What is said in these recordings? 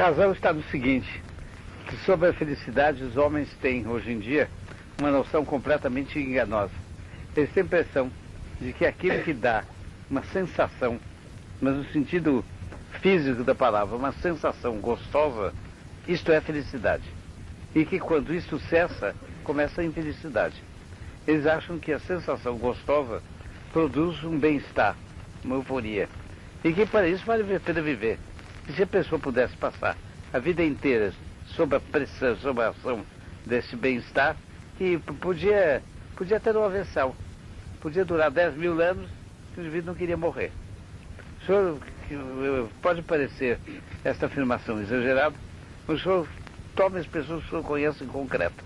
razão está no seguinte, que sobre a felicidade os homens têm, hoje em dia, uma noção completamente enganosa. Eles têm a impressão de que aquilo que dá uma sensação, mas no sentido físico da palavra, uma sensação gostosa, isto é felicidade. E que quando isso cessa, começa a infelicidade. Eles acham que a sensação gostosa produz um bem-estar, uma euforia. E que para isso vale a pena viver. E se a pessoa pudesse passar a vida inteira sob a pressão, sob a ação desse bem-estar, que podia ter uma aversão. Podia durar 10 mil anos que o indivíduo não queria morrer. O senhor, pode parecer esta afirmação exagerada, mas o senhor tome as pessoas que o senhor conhece em concreto.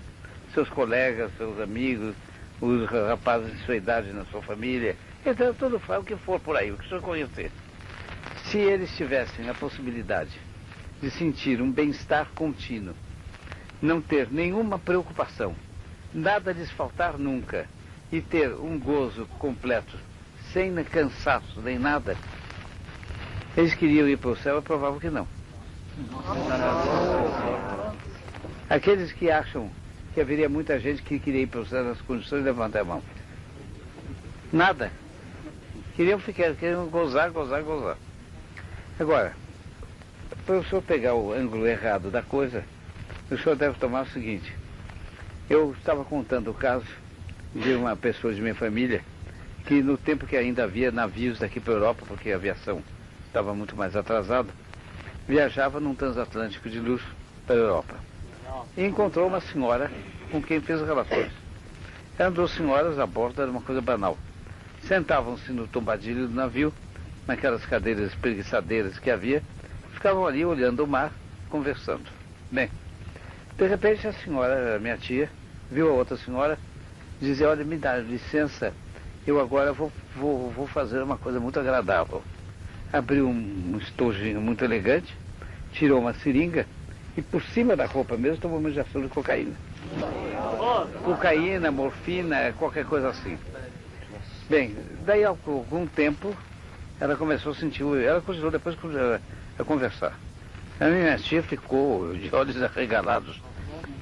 Seus colegas, seus amigos, os rapazes de sua idade na sua família, então tudo faz o que for por aí, o que o senhor conhecer. Se eles tivessem a possibilidade de sentir um bem-estar contínuo, não ter nenhuma preocupação, nada lhes faltar nunca, e ter um gozo completo, sem cansaço nem nada, eles queriam ir para o céu, é provável que não. Aqueles que acham que haveria muita gente que queria ir para o céu nas condições, levantem a mão. Nada. Queriam gozar. Agora, para o senhor pegar o ângulo errado da coisa, o senhor deve tomar o seguinte. Eu estava contando o caso de uma pessoa de minha família que no tempo que ainda havia navios daqui para a Europa, porque a aviação estava muito mais atrasada, viajava num transatlântico de luxo para a Europa. E encontrou uma senhora com quem fez relações. Eram duas senhoras a bordo, era uma coisa banal. Sentavam-se no tombadilho do navio, naquelas cadeiras espreguiçadeiras que havia, ficavam ali olhando o mar, conversando. Bem, de repente a senhora, minha tia, viu a outra senhora dizer, olha, me dá licença, eu agora vou fazer uma coisa muito agradável. Abriu um estojinho muito elegante, tirou uma seringa e por cima da roupa mesmo tomou uma injeção de cocaína. Cocaína, morfina, qualquer coisa assim. Bem, daí a algum tempo ela começou a sentir, ela continuou depois a conversar. A minha tia ficou de olhos arregalados,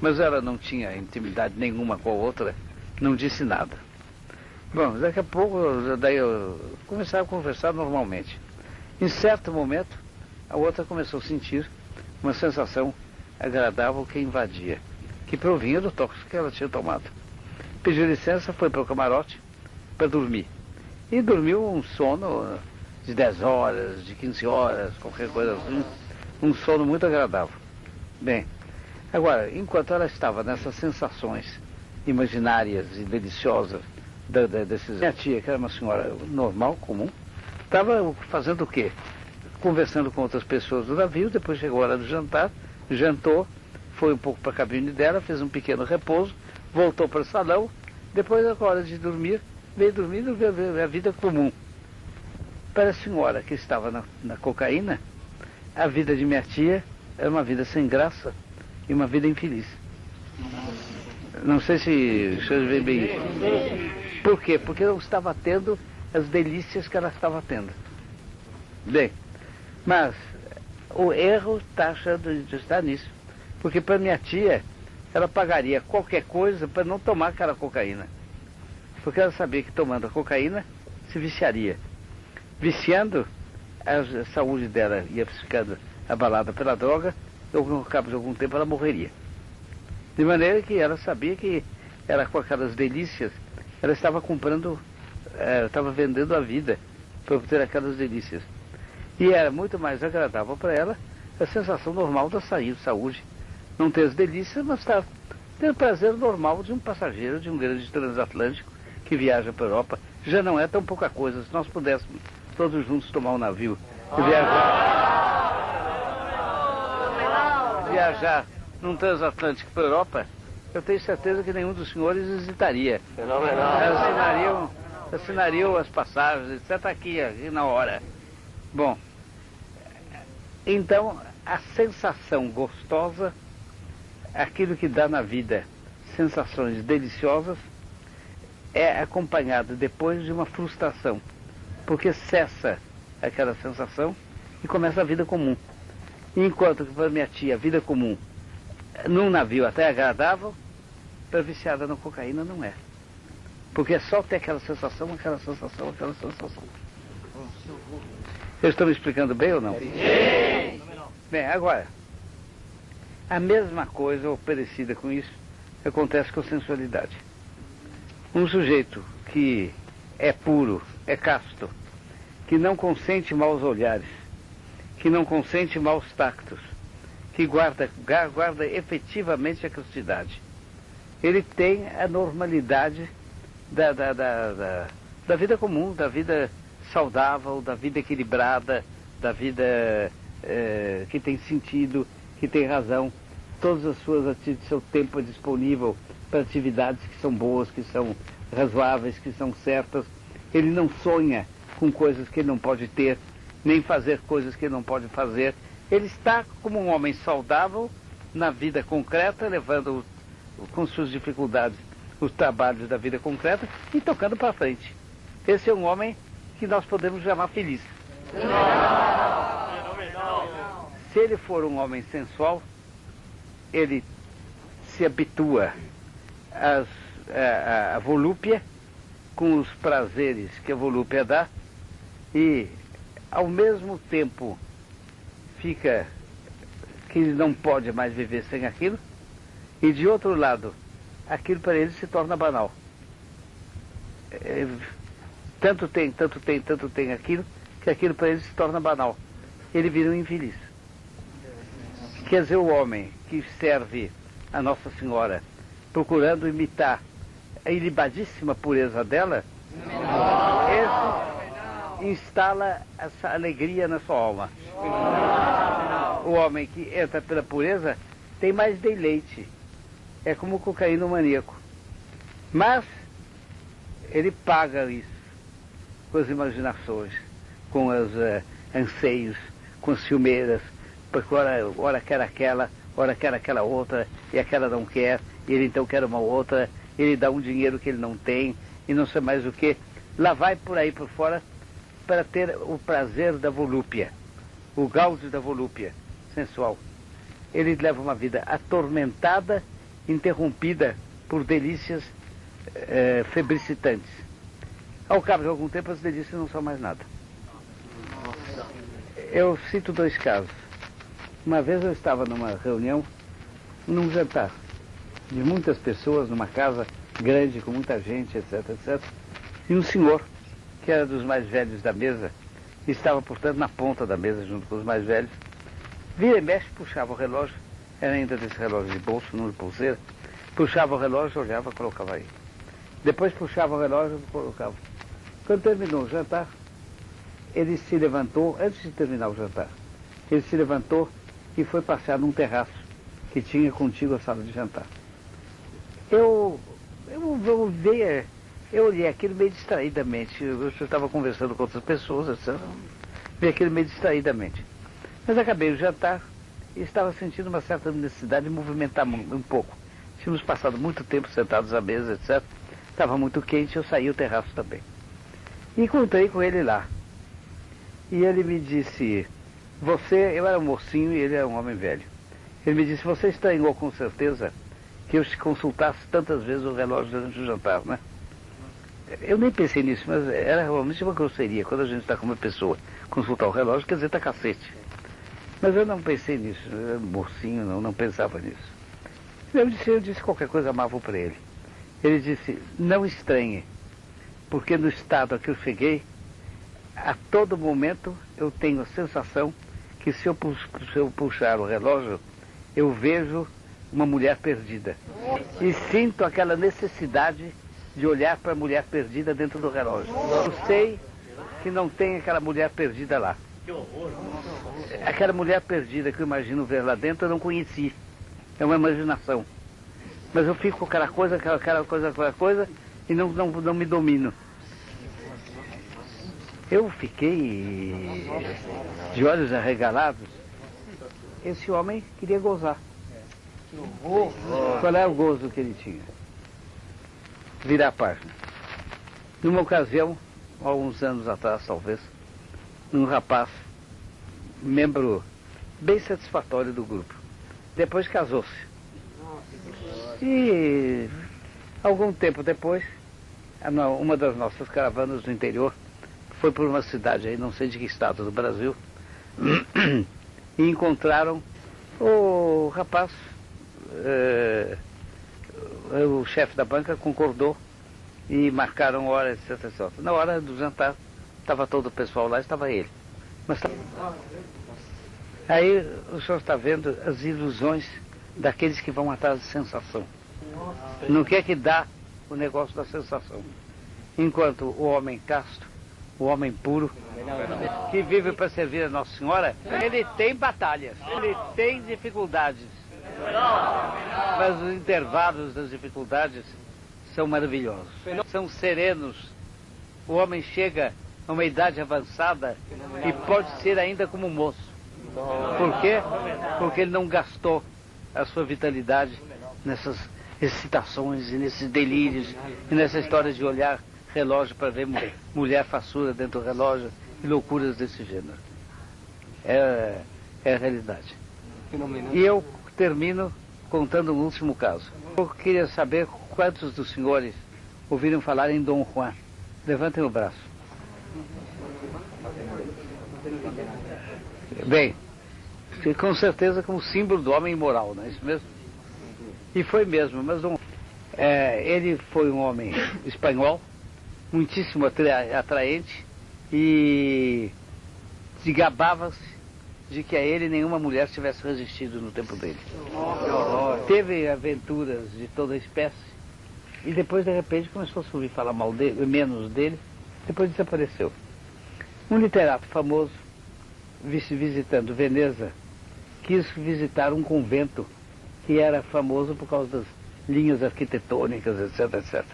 mas ela não tinha intimidade nenhuma com a outra, não disse nada. Bom, daqui a pouco, daí eu começava a conversar normalmente. Em certo momento, a outra começou a sentir uma sensação agradável que invadia, que provinha do tóxico que ela tinha tomado. Pediu licença, foi para o camarote para dormir. E dormiu um sono de 10 horas, de 15 horas, qualquer coisa assim. Um sono muito agradável. Bem, agora, enquanto ela estava nessas sensações imaginárias e deliciosas minha tia, que era uma senhora normal, comum, estava fazendo o quê? Conversando com outras pessoas do navio, depois chegou a hora do jantar, jantou, foi um pouco para a cabine dela, fez um pequeno repouso, voltou para o salão, depois, na hora de dormir, veio dormir e veio a vida comum. Para a senhora que estava na cocaína, a vida de minha tia era uma vida sem graça e uma vida infeliz. Não sei se os senhores veem bem isso. Por quê? Porque não estava tendo as delícias que ela estava tendo. Bem, mas o erro está nisso. Porque para minha tia, ela pagaria qualquer coisa para não tomar aquela cocaína. Porque ela sabia que tomando a cocaína se viciaria. Viciando, a saúde dela ia ficando abalada pela droga, e ao cabo de algum tempo ela morreria. De maneira que ela sabia que ela, com aquelas delícias, ela estava comprando, estava vendendo a vida para obter aquelas delícias. E era muito mais agradável para ela a sensação normal da saúde. Não ter as delícias, mas ter o prazer normal de um passageiro de um grande transatlântico que viaja para a Europa. Já não é tão pouca coisa. Se nós pudéssemos todos juntos tomar um navio e viajar num transatlântico para a Europa, eu tenho certeza que nenhum dos senhores hesitaria. Fenomenal. Assinariam as passagens, etc. aqui na hora. Bom, então a sensação gostosa, aquilo que dá na vida sensações deliciosas, é acompanhado depois de uma frustração, porque cessa aquela sensação e começa a vida comum. Enquanto que para minha tia, a vida comum, num navio até agradável, para viciada na cocaína não é. Porque é só ter aquela sensação, aquela sensação, aquela sensação. Eu estou me explicando bem ou não? Sim! Bem, agora, a mesma coisa, ou parecida com isso, acontece com a sensualidade. Um sujeito que é puro, é casto, que não consente maus olhares, que não consente maus tactos, que guarda efetivamente a castidade, ele tem a normalidade da vida comum, da vida saudável, da vida equilibrada, da vida que tem sentido, que tem razão. Todas as suas atividades, seu tempo é disponível para atividades que são boas, que são razoáveis, que são certas. Ele não sonha com coisas que ele não pode ter, nem fazer coisas que ele não pode fazer. Ele está como um homem saudável na vida concreta, levando com suas dificuldades os trabalhos da vida concreta e tocando para frente. Esse é um homem que nós podemos chamar feliz. Se ele for um homem sensual, ele se habitua à volúpia, com os prazeres que a volúpia dá, e ao mesmo tempo fica que ele não pode mais viver sem aquilo, e de outro lado, aquilo para ele se torna banal. Tanto tem aquilo, que aquilo para ele se torna banal. Ele vira um infeliz. Quer dizer, o homem que serve a Nossa Senhora, procurando imitar a ilibadíssima pureza dela, esse instala essa alegria na sua alma. O homem que entra pela pureza tem mais deleite. É como o cocaína maníaco. Mas ele paga isso com as imaginações, com os anseios, com as ciumeiras, porque ora quer aquela, ora quer aquela outra, e aquela não quer, e ele então quer uma outra, ele dá um dinheiro que ele não tem, e não sei mais o que. Lá vai por aí por fora para ter o prazer da volúpia, o gáudio da volúpia sensual. Ele leva uma vida atormentada, interrompida por delícias febricitantes. Ao cabo de algum tempo, as delícias não são mais nada. Eu cito dois casos. Uma vez eu estava numa reunião, num jantar, de muitas pessoas, numa casa grande, com muita gente, etc, etc. E um senhor, que era dos mais velhos da mesa, estava, portanto, na ponta da mesa, junto com os mais velhos. Vira e mexe, puxava o relógio, era ainda desse relógio de bolso, não de pulseira, puxava o relógio, olhava, colocava aí. Depois puxava o relógio, colocava. Quando terminou o jantar, ele se levantou, antes de terminar o jantar, ele se levantou e foi passear num terraço que tinha contigo a sala de jantar. Eu olhei aquilo meio distraidamente. Eu estava conversando com outras pessoas, etc. Vi aquilo meio distraidamente. Mas acabei o jantar e estava sentindo uma certa necessidade de movimentar um pouco. Tínhamos passado muito tempo sentados à mesa, etc. Estava muito quente, eu saí ao terraço também. E encontrei com ele lá. E ele me disse, eu era um mocinho e ele era um homem velho. Ele me disse, você estranhou com certeza que eu te consultasse tantas vezes o relógio durante o jantar, né? Eu nem pensei nisso, mas era realmente uma grosseria. Quando a gente está com uma pessoa consultar o relógio, quer dizer, tá cacete. Mas eu não pensei nisso, eu era mocinho, não pensava nisso. Eu disse qualquer coisa amável para ele. Ele disse, não estranhe, porque no estado a que eu cheguei, a todo momento eu tenho a sensação que se eu puxar o relógio, eu vejo uma mulher perdida. E sinto aquela necessidade de olhar para a mulher perdida dentro do relógio. Eu sei que não tem aquela mulher perdida lá. Aquela mulher perdida que eu imagino ver lá dentro, eu não conheci. É uma imaginação. Mas eu fico com aquela coisa, e não me domino. Eu fiquei de olhos arregalados. Esse homem queria gozar. Qual é o gozo que ele tinha? Virar a página. Numa ocasião, há uns anos atrás talvez, um rapaz, membro bem satisfatório do grupo. Depois casou-se. E algum tempo depois, uma das nossas caravanas do interior foi por uma cidade aí, não sei de que estado do Brasil, e encontraram o rapaz, o chefe da banca concordou e marcaram hora, etc, etc. Na hora do jantar, estava todo o pessoal lá, estava ele. Mas aí o senhor está vendo as ilusões daqueles que vão atrás de sensação. No que é que dá o negócio da sensação? Enquanto o homem casto, o homem puro, que vive para servir a Nossa Senhora, ele tem batalhas, ele tem dificuldades. Mas os intervalos das dificuldades são maravilhosos, são serenos. O homem chega a uma idade avançada e pode ser ainda como moço. Por quê? Porque ele não gastou a sua vitalidade nessas excitações e nesses delírios e nessa história de olhar relógio para ver mulher façura dentro do relógio e loucuras desse gênero. É a realidade. E eu termino contando um último caso. Eu queria saber quantos dos senhores ouviram falar em Dom Juan. Levantem o braço. Bem, com certeza como símbolo do homem imoral, não é isso mesmo? E foi mesmo, mas ele foi um homem espanhol, muitíssimo atraente, e se gabava-se de que a ele nenhuma mulher tivesse resistido no tempo dele. Teve aventuras de toda espécie, e depois de repente começou a se ouvir falar mal dele, menos dele, depois desapareceu. Um literato famoso, visitando Veneza, quis visitar um convento que era famoso por causa das linhas arquitetônicas, etc, etc.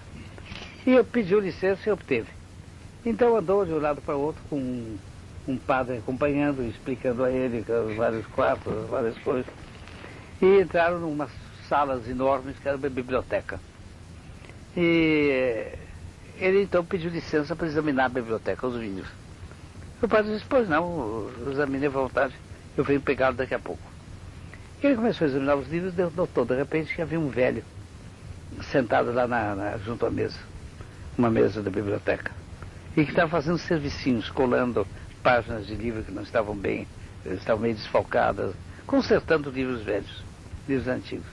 E eu pediu licença e obteve. Então andou de um lado para o outro com um padre acompanhando, explicando a ele os vários quartos, as várias coisas. E entraram em umas salas enormes que era uma biblioteca. E ele então pediu licença para examinar a biblioteca, os livros. O padre disse, pois não, examinei à vontade, eu venho pegá-lo daqui a pouco. Ele começou a examinar os livros e notou de repente que havia um velho sentado lá junto à mesa, uma mesa da biblioteca, e que estava fazendo servicinhos, colando páginas de livros que não estavam bem, estavam meio desfalcadas, consertando livros velhos, livros antigos.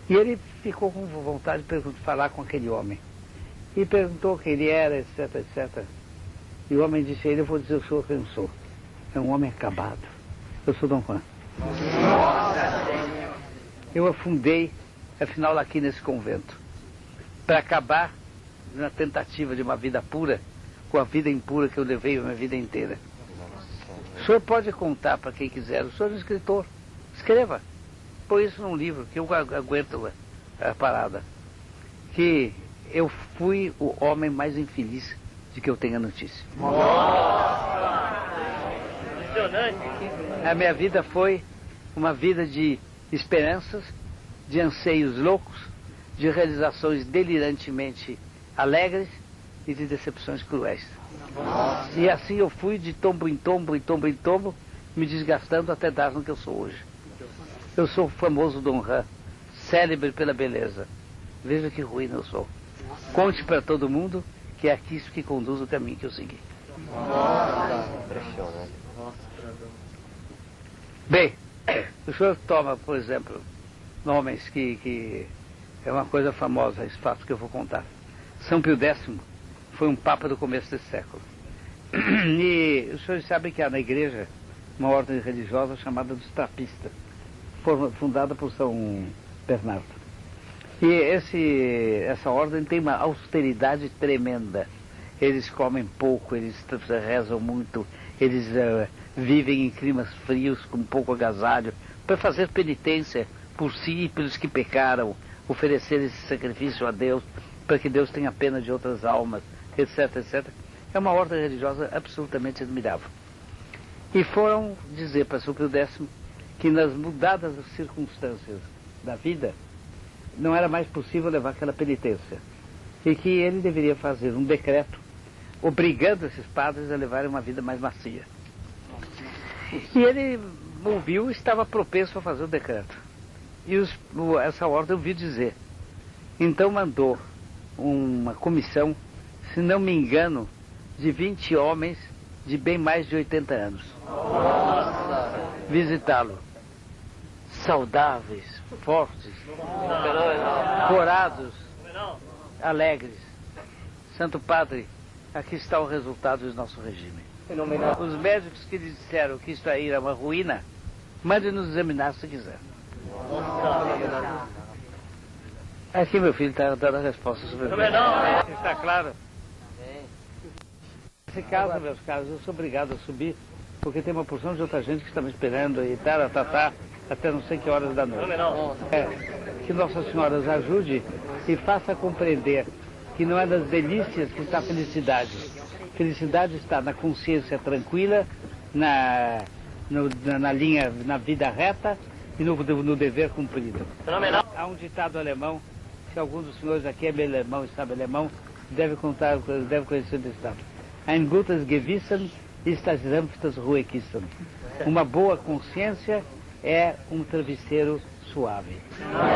E ele ficou com vontade de falar com aquele homem. E perguntou quem ele era, etc, etc. E o homem disse a ele, eu vou dizer o senhor quem eu sou. É um homem acabado. Eu sou Dom Juan. Eu afundei, afinal, aqui nesse convento, para acabar na tentativa de uma vida pura, com a vida impura que eu levei a minha vida inteira. O senhor pode contar para quem quiser, o senhor é um escritor, escreva, põe isso num livro, que eu aguento a parada, que eu fui o homem mais infeliz de que eu tenha notícia. A minha vida foi uma vida de esperanças, de anseios loucos, de realizações delirantemente alegres e de decepções cruéis. E assim eu fui de tombo em tombo, em tombo em tombo, me desgastando até dar no que eu sou hoje. Eu sou o famoso Dom Juan, célebre pela beleza. Veja que ruim eu sou. Conte para todo mundo que é aqui isso que conduz o caminho que eu segui. Bem, o senhor toma, por exemplo, nomes que é uma coisa famosa, esse fato que eu vou contar. São Pio X foi um papa do começo desse século. E os senhores sabem que há na igreja uma ordem religiosa chamada dos trapistas, fundada por São Bernardo. E essa ordem tem uma austeridade tremenda. Eles comem pouco, eles rezam muito, eles vivem em climas frios, com pouco agasalho, para fazer penitência por si e pelos que pecaram, oferecer esse sacrifício a Deus, para que Deus tenha pena de outras almas, etc, etc. É uma ordem religiosa absolutamente admirável. E foram dizer para São Pio X que nas mudadas circunstâncias da vida, não era mais possível levar aquela penitência. E que ele deveria fazer um decreto obrigando esses padres a levarem uma vida mais macia. E ele ouviu estava propenso a fazer o decreto. E essa ordem eu ouvi dizer. Então mandou uma comissão, se não me engano, de 20 homens de bem mais de 80 anos. Visitá-lo. Saudáveis, fortes, corados, alegres. Santo Padre, aqui está o resultado do nosso regime. Os médicos que lhe disseram que isso aí era uma ruína, mande nos examinar se quiser. Aqui, meu filho, está dando a resposta sobre isso. Está claro? Nesse caso, meus caros, eu sou obrigado a subir, porque tem uma porção de outra gente que está me esperando e até não sei que horas da noite. Que Nossa Senhora os ajude e faça compreender que não é das delícias que está a felicidade. Felicidade está na consciência tranquila, na linha, na vida reta e no dever cumprido. Há um ditado alemão, se algum dos senhores aqui é alemão e sabe alemão, deve conhecer desse ditado. Ein gutes Gewissen ist das sanftes Ruhekissen. Uma boa consciência é um travesseiro suave.